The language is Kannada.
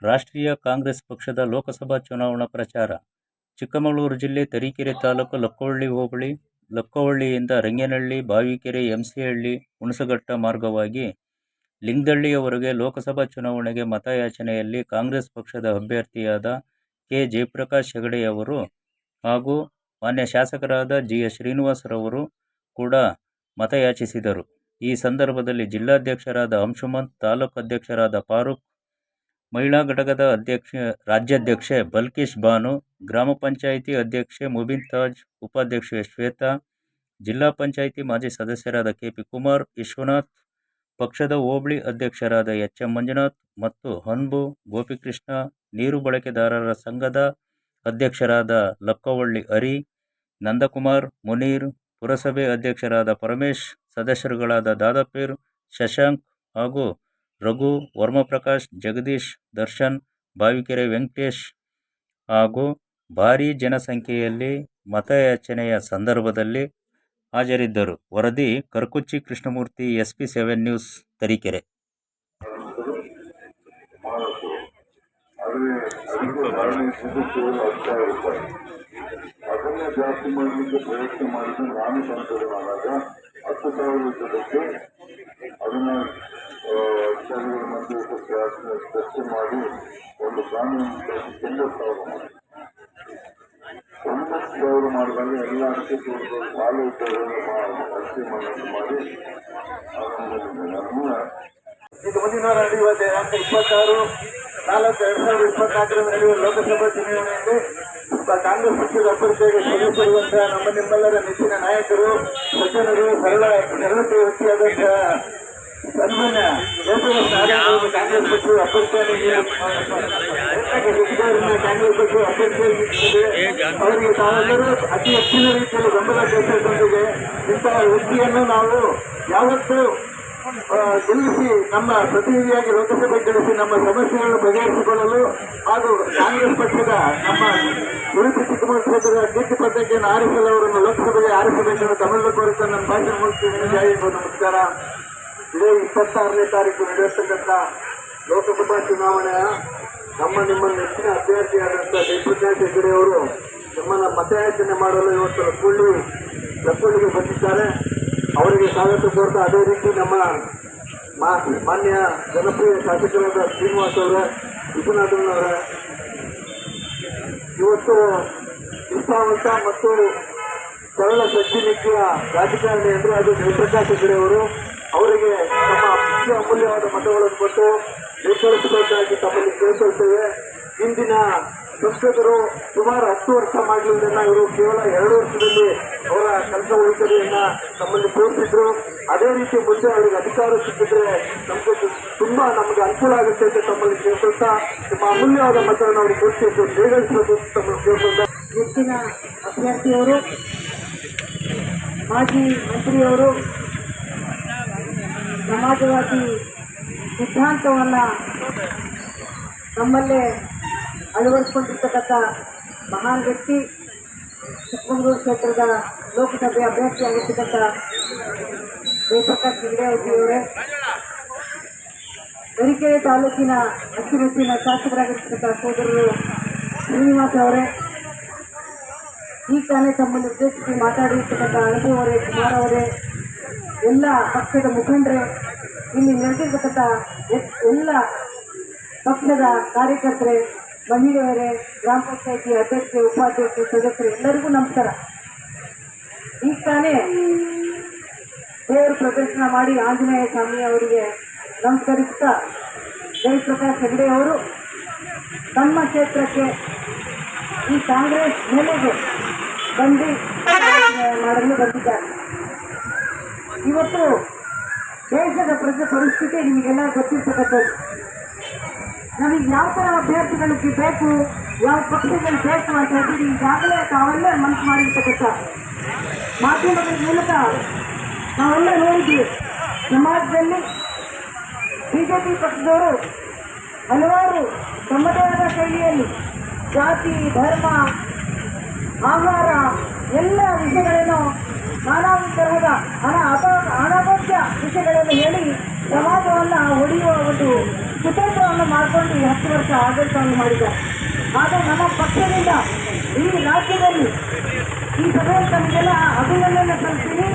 ರಾಷ್ಟ್ರೀಯ ಕಾಂಗ್ರೆಸ್ ಪಕ್ಷದ ಲೋಕಸಭಾ ಚುನಾವಣಾ ಪ್ರಚಾರ. ಚಿಕ್ಕಮಗಳೂರು ಜಿಲ್ಲೆ ತರೀಕೆರೆ ತಾಲೂಕು ಲಕ್ಕವಳ್ಳಿ ಹೋಬಳಿ ಲಕ್ಕವಳ್ಳಿಯಿಂದ ರಂಗೇನಹಳ್ಳಿ, ಬಾವಿಕೆರೆ, ಎಂಸಿಹಳ್ಳಿ, ಹುಣಸಘಟ್ಟ ಮಾರ್ಗವಾಗಿ ಲಿಂಗದಹಳ್ಳಿಯವರೆಗೆ ಲೋಕಸಭಾ ಚುನಾವಣೆಗೆ ಮತಯಾಚನೆಯಲ್ಲಿ ಕಾಂಗ್ರೆಸ್ ಪಕ್ಷದ ಅಭ್ಯರ್ಥಿಯಾದ ಕೆ. ಜಯಪ್ರಕಾಶ್ ಹೆಗಡೆಯವರು ಹಾಗೂ ಮಾನ್ಯ ಶಾಸಕರಾದ ಜಿ. ಎಸ್. ಶ್ರೀನಿವಾಸರವರು ಕೂಡ ಮತಯಾಚಿಸಿದರು. ಈ ಸಂದರ್ಭದಲ್ಲಿ ಜಿಲ್ಲಾಧ್ಯಕ್ಷರಾದ ಅಂಶುಮಂತ್, ತಾಲೂಕು ಅಧ್ಯಕ್ಷರಾದ ಫಾರೂಕ್, ಮಹಿಳಾ ಘಟಕದ ರಾಜ್ಯಾಧ್ಯಕ್ಷೆ ಬಲ್ಕೀಶ್ ಬಾನು, ಗ್ರಾಮ ಪಂಚಾಯಿತಿ ಅಧ್ಯಕ್ಷೆ ಮುಬಿನ್ ತಾಜ್, ಉಪಾಧ್ಯಕ್ಷೆ ಶ್ವೇತಾ, ಜಿಲ್ಲಾ ಪಂಚಾಯಿತಿ ಮಾಜಿ ಸದಸ್ಯರಾದ ಕೆಪಿ ಕುಮಾರ್, ವಿಶ್ವನಾಥ್, ಪಕ್ಷದ ಹೋಬಳಿ ಅಧ್ಯಕ್ಷರಾದ ಎಚ್. ಎಂ. ಮಂಜುನಾಥ್ ಮತ್ತು ಅನ್ಬು, ಗೋಪಿಕೃಷ್ಣ, ನೀರು ಬಳಕೆದಾರರ ಸಂಘದ ಅಧ್ಯಕ್ಷರಾದ ಲಕ್ಕವಳ್ಳಿ ಹರಿ, ನಂದಕುಮಾರ್, ಮುನೀರ್, ಪುರಸಭೆ ಅಧ್ಯಕ್ಷರಾದ ಪರಮೇಶ್, ಸದಸ್ಯರುಗಳಾದ ದಾದಾಪೀರ್, ಶಶಾಂಕ್ ಹಾಗೂ ರಘು, ವರ್ಮಪ್ರಕಾಶ್, ಜಗದೀಶ್, ದರ್ಶನ್, ಬಾವಿಕೆರೆ ವೆಂಕಟೇಶ್ ಹಾಗೂ ಭಾರೀ ಜನಸಂಖ್ಯೆಯಲ್ಲಿ ಮತಯಾಚನೆಯ ಸಂದರ್ಭದಲ್ಲಿ ಹಾಜರಿದ್ದರು. ವರದಿ ಕರ್ಕುಚ್ಚಿ ಕೃಷ್ಣಮೂರ್ತಿ, SP7 ನ್ಯೂಸ್, ತರೀಕೆರೆ. ಅದನ್ನೇ ಜಾಸ್ತಿ ಮಾಡಲಿಕ್ಕೆ ಪ್ರಯತ್ನ ಮಾಡಿದ್ದು ನಾನು ಸಂಸದನಾದಾಗ 10,000 ಜೊತೆಗೆ ಅದನ್ನ ಅಧಿಕಾರಿಗಳ ಮಧ್ಯೆ ಚರ್ಚೆ ಮಾಡಿ ಒಂದು ಕಾನೂನು 90,000 ಮಾಡಿದಾಗ ಎಲ್ಲ ಅರ್ಥ ಸಾಲ ಇದ್ದವರನ್ನು ಅರ್ಜಿ ಮಾಡಿ ಇದು ಮುಂದಿನ ನಡೆಯುವ 26/4/2024 ನಡೆಯುವ ಲೋಕಸಭಾ ಚುನಾವಣೆಯಲ್ಲಿ ಕಾಂಗ್ರೆಸ್ ಪಕ್ಷದ ಅಭ್ಯರ್ಥಿಯಾಗಿ ಸ್ಪರ್ಧಿಸಿರುವಂತಹ ನಮ್ಮ ನಿಮ್ಮೆಲ್ಲರ ನೆಚ್ಚಿನ ನಾಯಕರು, ಸಜ್ಜನರು, ಸರಳತೆ ವ್ಯಕ್ತಿಯಾದಂತಹ ಸನ್ಮಾನ್ಯ ಕಾಂಗ್ರೆಸ್ ಪಕ್ಷದ ಅಭ್ಯರ್ಥಿಯಾಗಿ ಕಾಂಗ್ರೆಸ್ ಪಕ್ಷದ ಅಭ್ಯರ್ಥಿಯಾಗಿರುತ್ತದೆ. ಅವರಿಗೆ ತಾವೆಲ್ಲರೂ ಅತಿ ಹೆಚ್ಚಿನ ರೀತಿಯಲ್ಲಿ ಬೆಂಬಲ ತಿಳಿಸಿಕೊಂಡಿದೆ. ಇಂತಹ ವ್ಯಕ್ತಿಯನ್ನು ನಾವು ಯಾವತ್ತೂ ಗೆಲ್ಲಿಸಿ ನಮ್ಮ ಪ್ರತಿನಿಧಿಯಾಗಿ ಲೋಕಸಭೆ ಗೆಲ್ಲಿಸಿ ನಮ್ಮ ಸಮಸ್ಯೆಗಳನ್ನು ಬಗೆಹರಿಸಿಕೊಳ್ಳಲು ಹಾಗೂ ಕಾಂಗ್ರೆಸ್ ಪಕ್ಷದ ನಮ್ಮ ಉಡುಪಿ ಚಿಕ್ಕಮಗಳೂರು ಕ್ಷೇತ್ರದ ಕೀರ್ತಿ ಪತ್ರಿಕೆಯನ್ನು ಆರಿಸಲು ಅವರನ್ನು ಲೋಕಸಭೆಗೆ ಆರಿಸಬೇಕೆಂದು ತಮಿಳು ಕೋರಿತ ನನ್ನ ಭಾಷಣ ಮುಗಿಸ್ತೀನಿ. ನಮಸ್ಕಾರ. ಇದೇ 26ನೇ ತಾರೀಕು ನಡೆಯತಕ್ಕಂಥ ಲೋಕಸಭಾ ಚುನಾವಣೆಯ ನಮ್ಮ ನಿಮ್ಮ ನೆಚ್ಚಿನ ಅಭ್ಯರ್ಥಿಯಾದಂಥ ಜಯಪ್ರಕಾಶ್ ಹೆಗಡೆಯವರು ನಮ್ಮನ್ನ ಮತಯಾಚನೆ ಮಾಡಲು ಇವತ್ತು ಲಕ್ಕವಳ್ಳಿಗೆ ಬಂದಿದ್ದಾರೆ. ಅವರಿಗೆ ಸ್ವಾಗತ ಕೋರ್ತಾ ಅದೇ ರೀತಿ ನಮ್ಮ ಮಾನ್ಯ ಜನಪ್ರಿಯ ಶಾಸಕರಾದ ಶ್ರೀನಿವಾಸ್ ಅವರೇ, ವಿಶ್ವನಾಥನವರೇ, ಇವತ್ತು ನಿಷ್ಠಾವಂತ ಮತ್ತು ಸರಳ ಸಜ್ಜನಿಕೆಯ ರಾಜಕಾರಣಿ ಅಂದರೆ ಅದು ಜಯಪ್ರಕಾಶ್ ಹೆಗಡೆಯವರು. ಅವರಿಗೆ ನಮ್ಮ ಅಮೂಲ್ಯವಾದ ಮತಗಳನ್ನು ಕೊಟ್ಟು ನಿರ್ಧರಿಸಬೇಕಾಗಿ ತಮ್ಮಲ್ಲಿ ಕೇಳಿಕೊಳ್ತೇವೆ. ಇಂದಿನ ಸಂಸದರು ಸುಮಾರು 10 ವರ್ಷ ಮಾಡಲಿಲ್ಲದನ್ನ ಇವರು ಕೇವಲ 2 ವರ್ಷದಲ್ಲಿ ಅವರ ಕೆಲಸ ವೈಖರಿಯನ್ನ ನಮ್ಮಲ್ಲಿ ತೋರಿಸಿದ್ರು. ಅದೇ ರೀತಿ ಮುಂದೆ ಅವರಿಗೆ ಅಧಿಕಾರ ಸಿಕ್ಕಿದ್ರೆ ನಮಗೆ ಅನುಕೂಲ ಆಗುತ್ತೆ ಅಂತ ತಮ್ಮಲ್ಲಿ ಕೇಳ್ಕೊಳ್ತಾ ನಿಮ್ಮ ಅಮೂಲ್ಯವಾದ ಮತವನ್ನು ಅವರಿಗೆ ಕೊಟ್ಟು ಬೇಗರಿಸಬೇಕು ಅಂತ ತಮ್ಮಲ್ಲಿ ಕೇಳ್ಕೊಳ್ತಾ, ಹೆಚ್ಚಿನ ಅಭ್ಯರ್ಥಿಯವರು, ಮಾಜಿ ಮಂತ್ರಿಯವರು, ಸಮಾಜವಾದಿ ಸಿದ್ಧಾಂತವನ್ನು ನಮ್ಮಲ್ಲೇ ಅಳವಡಿಸಿಕೊಂಡಿರ್ತಕ್ಕಂಥ ಮಹಾನ್ ವ್ಯಕ್ತಿ, ಚಿಕ್ಕಮಗಳೂರು ಕ್ಷೇತ್ರದ ಲೋಕಸಭೆ ಅಭ್ಯರ್ಥಿಯಾಗಿರ್ತಕ್ಕಂಥ ಜಯಪ್ರಕಾಶ್ ಹೆಗಡೆಯವರೇ, ತರೀಕೆರೆ ತಾಲೂಕಿನ ಅಚ್ಚುಮೆಚ್ಚಿನ ಶಾಸಕರಾಗಿರ್ತಕ್ಕಂಥ ಸೋದರರು ಶ್ರೀನಿವಾಸ ಅವರೇ, ಈ ತಾನೇ ತಮ್ಮನ್ನು ಉದ್ದೇಶಿಸಿ ಮಾತಾಡಿರ್ತಕ್ಕಂಥ ಅನುಭವ ಅವರೇ, ಕುಮಾರ್ ಅವರೇ, ಎಲ್ಲ ಪಕ್ಷದ ಮುಖಂಡರೇ, ಇಲ್ಲಿ ನಡೆದಿರ್ತಕ್ಕಂಥ ಎಲ್ಲ ಪಕ್ಷದ ಕಾರ್ಯಕರ್ತರೇ, ಮಹಿಳೆಯರೇ, ಗ್ರಾಮ ಪಂಚಾಯಿತಿ ಅಧ್ಯಕ್ಷೆ, ಉಪಾಧ್ಯಕ್ಷೆ, ಸದಸ್ಯರು ಎಲ್ಲರಿಗೂ ನಮಸ್ಕಾರ. ಈಗ ತಾನೇ ದೇವರು ಪ್ರದರ್ಶನ ಮಾಡಿ ಆಂಜನೇಯ ಸ್ವಾಮಿ ಅವರಿಗೆ ನಮಸ್ಕರಿಸ್ತಾ, ಜಯಪ್ರಕಾಶ್ ಹೆಗಡೆಯವರು ತಮ್ಮ ಕ್ಷೇತ್ರಕ್ಕೆ ಈ ಕಾಂಗ್ರೆಸ್ ಮೇಲೆಗೆ ಬಂದು ಮಾಡಲು ಬಂದಿದ್ದಾರೆ. ಇವತ್ತು ದೇಶದ ಪರಿಸ್ಥಿತಿ ನಿಮಗೆಲ್ಲ ಗೊತ್ತಿರ್ತಕ್ಕಂಥದ್ದು. ನಮಗೆ ಯಾವ ಥರ ಅಭ್ಯರ್ಥಿಗಳು ಬೇಕು, ಯಾವ ಪಕ್ಷಗಳು ಬೇಕು ಅಂತ ಹೇಳಿ ಈಗಾಗಲೇ ತಾವೆಲ್ಲ ಮನಸ್ಸು ಮಾಡಿರ್ತಕ್ಕಂಥ ಮಾಧ್ಯಮಗಳ ಮೂಲಕ ನಾವೆಲ್ಲ ನೋಡಿದ್ವಿ. ಸಮಾಜದಲ್ಲಿ ಬಿಜೆಪಿ ಪಕ್ಷದವರು ಹಲವಾರು ತಮ್ಮದೇ ಆದ ಶೈಲಿಯಲ್ಲಿ ಜಾತಿ, ಧರ್ಮ, ಆಹಾರ ಎಲ್ಲ ವಿಷಯಗಳನ್ನು ನಾನಾ ತರಹದ ಅನಗತ್ಯ ವಿಷಯಗಳನ್ನು ಹೇಳಿ ಸಮಾಜವನ್ನು ಹೊಡೆಯುವ ಒಂದು ಕುತಂತ್ರವನ್ನು ಮಾಡಿಕೊಂಡು ಈ 10 ವರ್ಷ ಆಡಳಿತವನ್ನು ಮಾಡಿದ್ದಾರೆ. ಆದರೆ ನಮ್ಮ ಪಕ್ಷದಿಂದ ಈ ರಾಜ್ಯದಲ್ಲಿ ಈ ಸಭೆಯಲ್ಲಿ ತಮಗೆಲ್ಲ ಅಭಿನಂದನೆ ಸಲ್ಲಿಸ್ತೀನಿ.